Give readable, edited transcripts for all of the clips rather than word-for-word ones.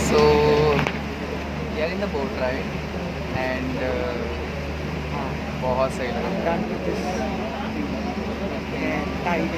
So we are in the boat ride and बहुत सही लगा. Done with this tide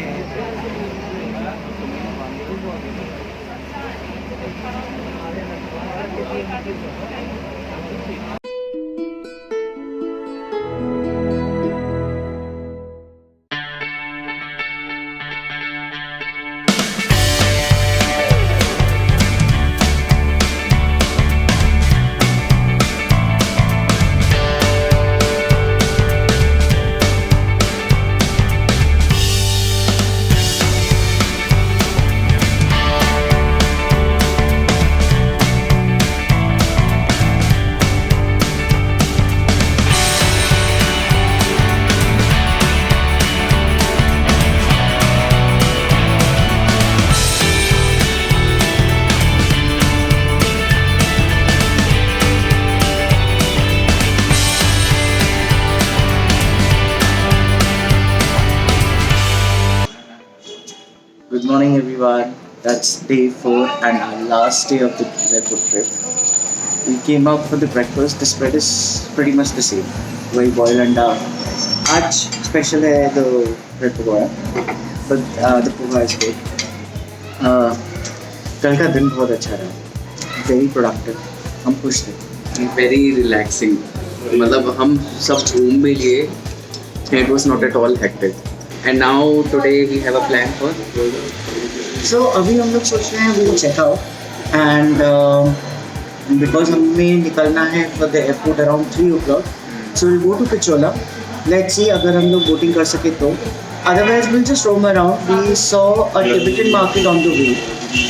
Good morning, everyone. That's day 4 and our last day of the Jaipur trip. We came out for the breakfast. The spread is pretty much the same. वही boiled अंडा. आज special है the bread pakoda, but the poha is good. कल का दिन बहुत अच्छा रहा. Very productive. हम खुश थे. Very relaxing. मतलब हम सब घूम भी लिए. It was not at all hectic. And now today we have a plan for. So अभी हम लोग सोच रहे हैं we will check out and because हमें निकलना है for the airport around 3 o'clock. So we'll go to Pichola. Let's see अगर हम लोग boating कर सके तो. Otherwise we'll just roam around. We saw a Tibetan market on the way.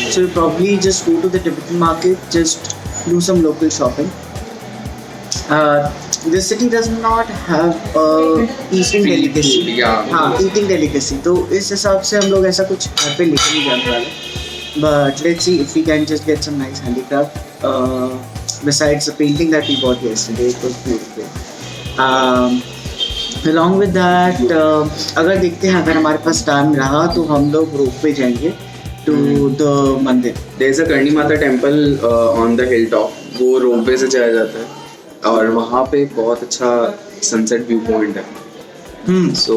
So we'll probably just go to the Tibetan market, just do some local shopping. This city does not have a eating delicacy. हाँ, eating delicacy. तो इस हिसाब से हम लोग ऐसा कुछ घर पे लेके नहीं जाने वाले. But let's see if we can just get some nice handicraft. Besides the painting that we bought yesterday, it was beautiful. Along with that, अगर देखते हैं अगर हमारे पास टाइम रहा तो हम लोग रोप पे जाएंगे to the मंदिर. There is a Karni Mata temple on the hilltop. वो रोपवे से जाया जाता है और वहाँ पे बहुत अच्छा सनसेट व्यू पॉइंट है. सो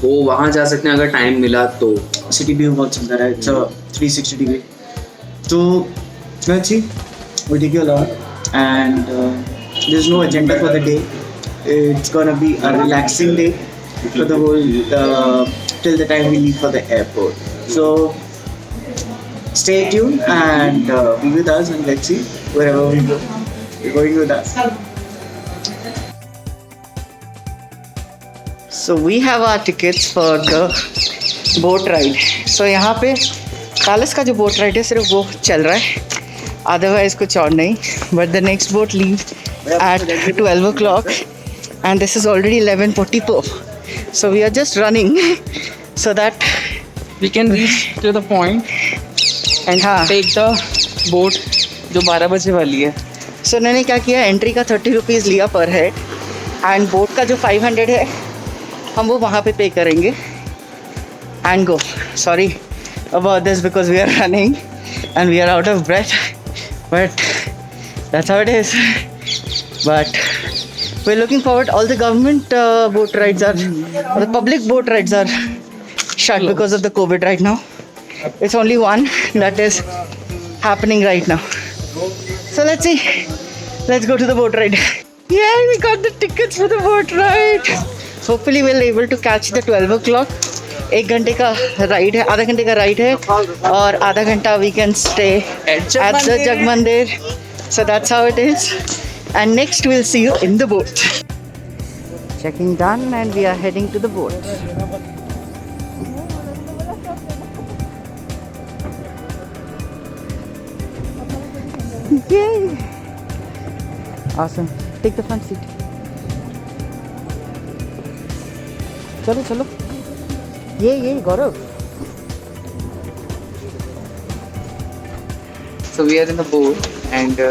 वो वहाँ जा सकते हैं अगर टाइम मिला तो. सिटी व्यू बहुत सुंदर है. It's a 360 degree. So let's see. We'll take you along and there's no agenda for the day. It's gonna be a relaxing day for the whole till the time we leave for the airport. So stay tuned and be with us and let's see wherever we go. You're going with us. So we have our tickets for the boat ride. So यहाँ पे palace का जो boat ride है सिर्फ वो चल रहा है. Otherwise कुछ और नहीं. But the next boat leaves at 12 o'clock and this is already 11:44. So we are just running so that we can reach to the point and take the boat जो 12 बजे वाली है. So उन्होंने क्या किया, एंट्री का 30 रुपीज़ लिया पर हेड एंड बोट का जो 500 है हम वो वहाँ पे करेंगे and go. Sorry about this because we are running and we are out of breath but that's how it is. But we are looking forward. All the government boat rides are, the public boat rides are shut because of the COVID right now. It's only one that is happening right now. So let's see. Let's go to the boat ride. Yeah, we got the tickets for the boat ride. Hopefully we'll able to catch the 12 o'clock. 1 घंटे का ride है, आधा घंटे का ride है और आधा घंटा we can stay at the Jag Mandir. So that's how it is. And next we'll see you in the boat. Checking done and we are heading to the boat. Yay! Awesome. Take the front seat. चलो चलो. ये गौरव. So we are in the boat and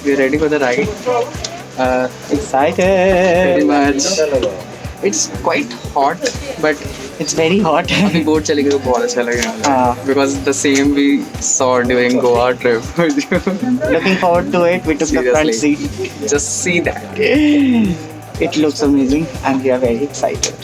we are ready for the ride. Excited. Very much. It's quite hot, but It's very hot. अभी boat चलेगी तो बहुत अच्छा लगेगा. हाँ. Because the same we saw during Goa trip. Looking forward to it. We took the front Seriously. seat. Just see that. It looks amazing and we are very excited.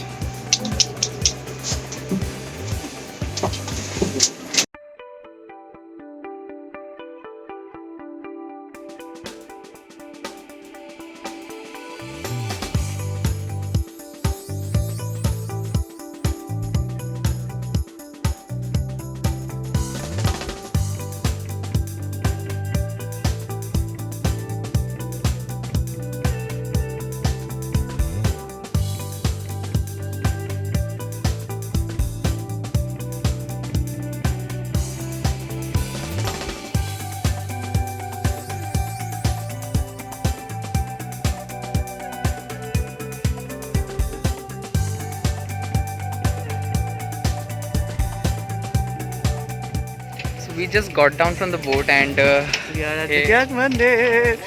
We just got down from the boat and We are at Hey. the Jag Mandir.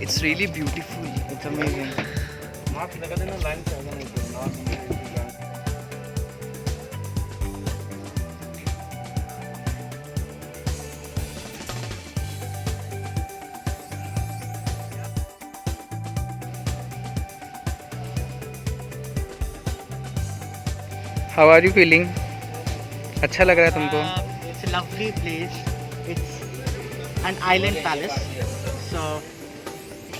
it's really beautiful. It's amazing. How are you feeling? अच्छा लग रहा है तुमको? It's a lovely place. It's an island palace. So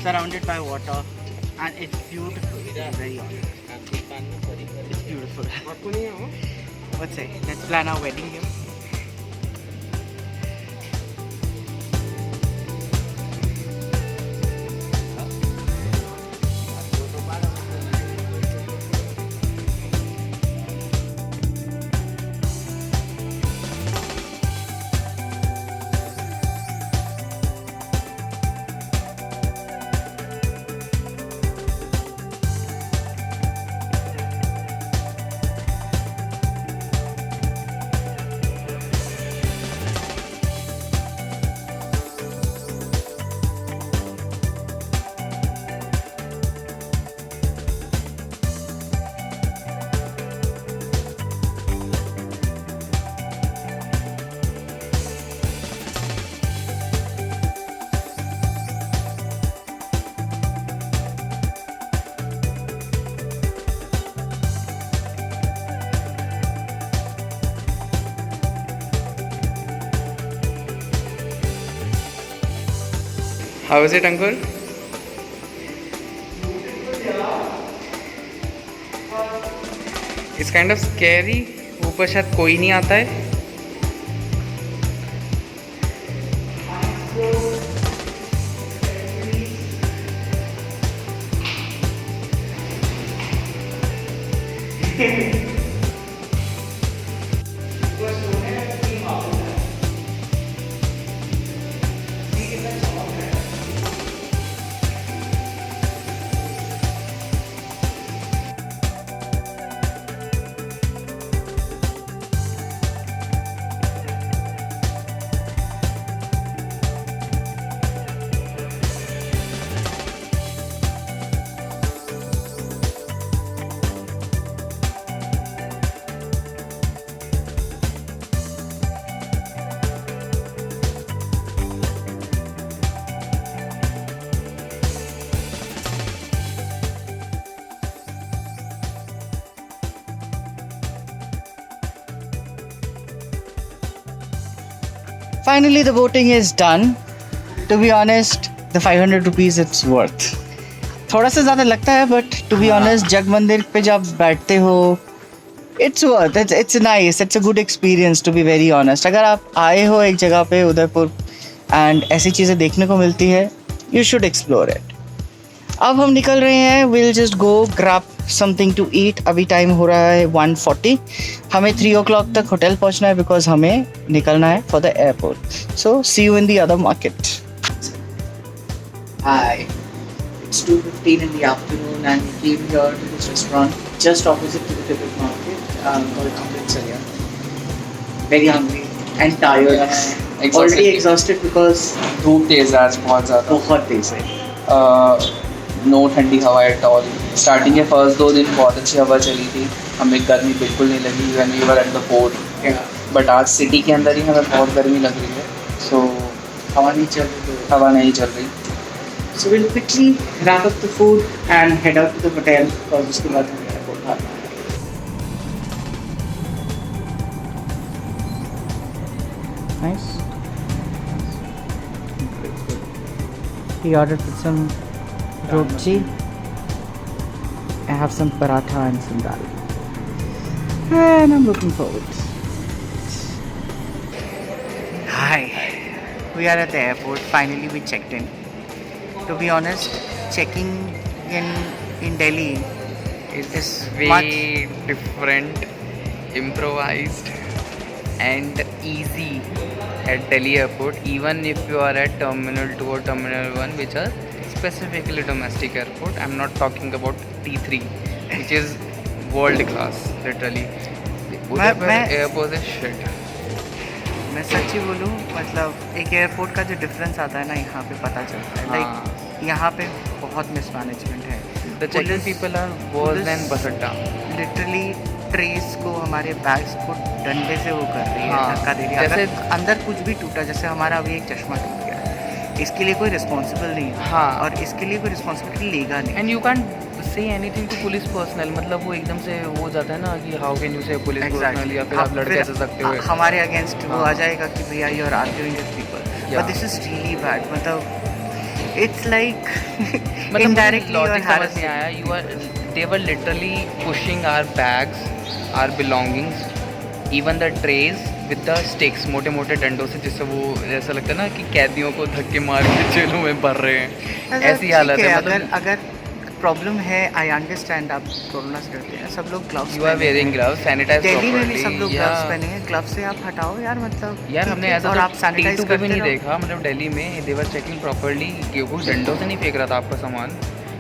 surrounded by water and it's beautiful. Very honest. It's beautiful. Let's say let's plan our wedding here. How is it, Ankur? It's kind of scary. ऊपर शायद कोई नहीं आता है. Finally, the voting is done. To be honest, the 500 rupees it's worth. थोड़ा सा ज़्यादा लगता है, but to be honest, जग मंदिर पे जब बैठते हो, it's worth. It's nice. It's a good experience to be very honest. अगर आप आए हो एक जगह पे उदयपुर and ऐसी चीज़ें देखने को मिलती है, you should explore it. अब हम निकल रहे हैं. We'll just go grab something to eat. अभी टाइम हो रहा है 1:40. हमें 3 o'clock तक होटल पहुंचना है because हमें निकलना है for the airport. So see you in the other market. Hi. It's 2:15 in the afternoon and we came here to this restaurant just opposite to the Tibet market called Amritsar. Very hungry and tired. Already exhausted because धूप तेज है आज बहुत ज़्यादा. बहुत तेज है. No ठंडी हवा at all. Starting के फर्स्ट 2 दिन बहुत अच्छी हवा चली थी, हमें गर्मी बिल्कुल नहीं लगी when we were at the fort. But आज सिटी के अंदर ही हमें बहुत गर्मी लग रही है, सो हवा नहीं चल रही। हवा नहीं चल रही। So we'll quickly wrap up the food and head out to the hotel और उसके बाद हम एयरपोर्ट आते हैं। Nice. He ordered with some roti. I have some paratha and some dal. And I'm looking forward. Hi. We are at the airport. Finally we checked in. To be honest, checking in Delhi It's way different, improvised and easy at Delhi airport, even if you are at Terminal 2 or Terminal 1, which are specifically domestic airport. I'm not talking about T3, which is world class, literally. उधर पर airport is shit. मैं सच्ची बोलूँ, मतलब एक airport का जो difference आता है ना, यहाँ पे पता चलता है। लाइक यहाँ पे बहुत मिसमैनेजमेंट है। The checking people are worse than बस अड्डा। लिटरली ट्रेस को, हमारे बैग्स को डंडे से वो कर रही है, हाँ, धक्का दे रही है। जैसे अगर अंदर कुछ भी टूटा, जैसे हमारा अभी एक चश्मा टूट गया है, इसके लिए कोई रिस्पॉन्सिबल नहीं है। हाँ। और इसके लिए कोई रिस्पॉन्सिबिलिटी लेगा नहीं। And you can say anything to police personal, मतलब वो एकदम से हो जाता है ना कि how can you say police personal, या फिर आप लड़ कैसे सकते हो। हमारे अगेंस्ट वो हाँ। आ जाएगा कि भैया you are arguing with people, but this is really bad. मतलब इट्स लाइक इनडायरेक्टली लॉजिक समझ नहीं आया। You are they were literally pushing our bags, our belongings, even the trays with the sticks, मोटे मोटे डंडों से, जिससे वो ऐसा लगता है ना कि कैदियों को धक्के मार के जेलों में भर रहे हैं। ऐसी हालत है। मतलब अगर प्रॉब्लम है, आई अंडरस्टैंड, आप कोरोना से डरते हैं, सब लोग gloves, you are wearing gloves, sanitize Delhi में भी सब लोग प्रॉपर्ली। ग्लव्स पहने हैं। ग्लव्स से आप हटाओ यार, मतलब यार हमने ऐसा और तो आप सैनिटाइज T2 पे भी करते नहीं रहो। देखा। मतलब दिल्ली में दे वर चेकिंग प्रॉपर्ली, कोई डंडों से नहीं फेंक रहा था आपका सामान।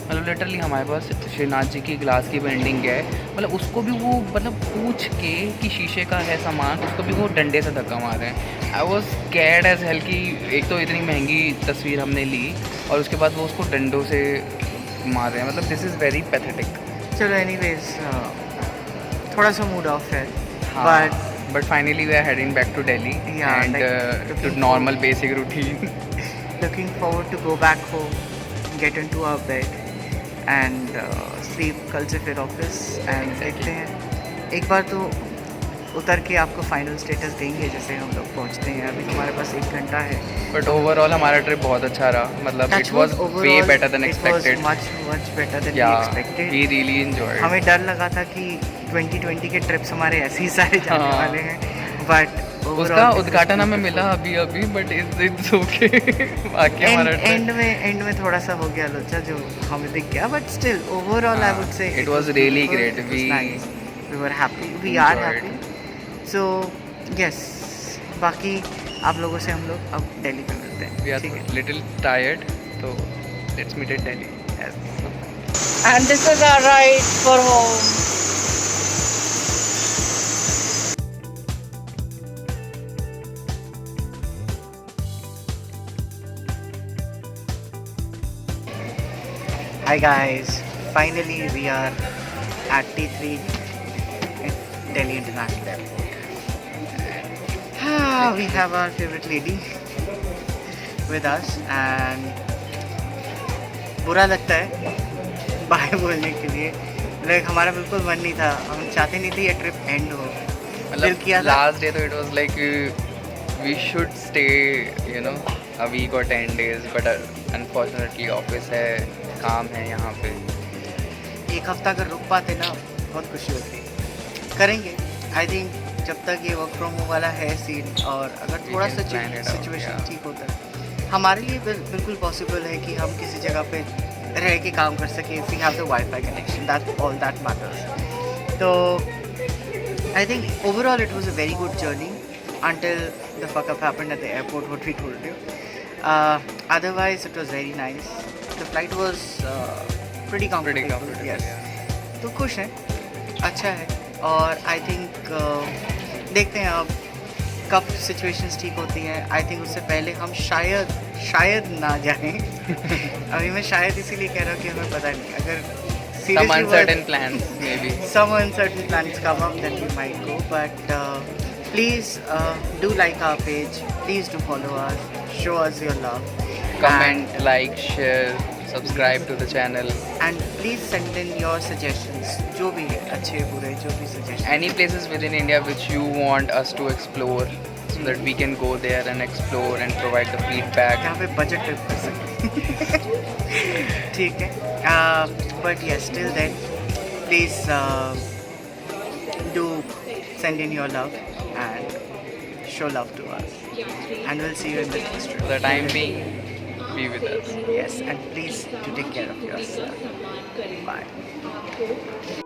मतलब लिटरली हमारे पास श्रीनाथ जी की ग्लास की पेंटिंग है, मतलब उसको भी वो मतलब पूछ के कि शीशे का है सामान, उसको भी वो डंडे से धक्का मार रहे हैं। I was scared as hell कि एक तो इतनी महंगी तस्वीर हमने ली और उसके बाद वो उसको डंडों से मार रहे हैं। मतलब दिस इज़ वेरी पैथेटिक। चलो एनीवेज, थोड़ा सा मूड ऑफ है, but finally we are heading back to Delhi and to normal basic routine. looking forward to go back home, get into our bed and sleep। कल से फिर office and देखते हैं। एक बार तो उतर के आपको फाइनल स्टेटस देंगे जैसे हम लोग पहुंचते हैं। अभी हमारे पास 1 घंटा है। बट ओवरऑल हमारा ट्रिप बहुत अच्छा रहा। मतलब it was way better than expected. Much better than या एक्सपेक्टेड। We really enjoyed. हमें डर लगा था कि 2020 के ट्रिप्स हमारे ऐसे ही सारे जाने हाँ। वाले हैं, बट उसका उद्घाटन हमें मिला अभी बट इट्स ओके। बाकी हमारा एंड में थोड़ा सा हो गया लोचा जो हमें दिख गया, but still overall I would say it was really great. We were happy, we are happy. So yes, बाकी आप लोगों से हम लोग अब दिल्ली पे मिलते हैं। वी आर ठीक है। लिटिल टायर्ड, तो let's meet at Delhi. And this is our ride for home. Hi guys, finally we are at T3 in Delhi International Airport. We have our favorite lady with us and बुरा लगता है bye बोलने के लिए। Like हमारा बिल्कुल मन नहीं था, हम चाहते नहीं थे ये ट्रिप एंड हो। दिल किया था लास्ट डे तो it was like we should stay you know a week और 10 days, बट अनफॉर्चुनेटली ऑफिस है, काम है यहाँ पे। 1 हफ्ता अगर रुक पाते ना बहुत खुशी होती। करेंगे आई थिंक, जब तक ये वर्क फ्रॉम होम वाला है सीन, और अगर थोड़ा सा सिचुएशन ठीक होता है हमारे लिए बिल्कुल पॉसिबल है कि हम किसी जगह पे रह के काम कर सकें। We have the wifi connection, that all that matters. तो I think overall it was a very good journey until the fuck up happened at the airport, what we told you. Otherwise it was very nice. The flight was pretty comfortable. Yes. तो खुश हैं, अच्छा है। और I think देखते हैं अब कब सिचुएशंस ठीक होती हैं, आई थिंक उससे पहले हम शायद ना जाएं। अभी मैं शायद इसीलिए कह रहा हूँ कि हमें पता नहीं, अगर Some uncertain plans, maybe. some uncertain plans come up, then we might go. But please do like our page. Please do follow us. Show us your love. Comment, like, share, subscribe to the channel. And please send in your suggestions. जो भी है, अच्छे बुरे जो भी suggestions. Any places within India which you want us to explore, so that we can go there and explore and provide the feedback. यहाँ पे budget trip कर सकते हैं। ठीक है। But yes, till then, please do send in your love and show love to us. And we'll see you in the next trip. For the time being, be with us. Yes, and please do take care of yourself. Bye.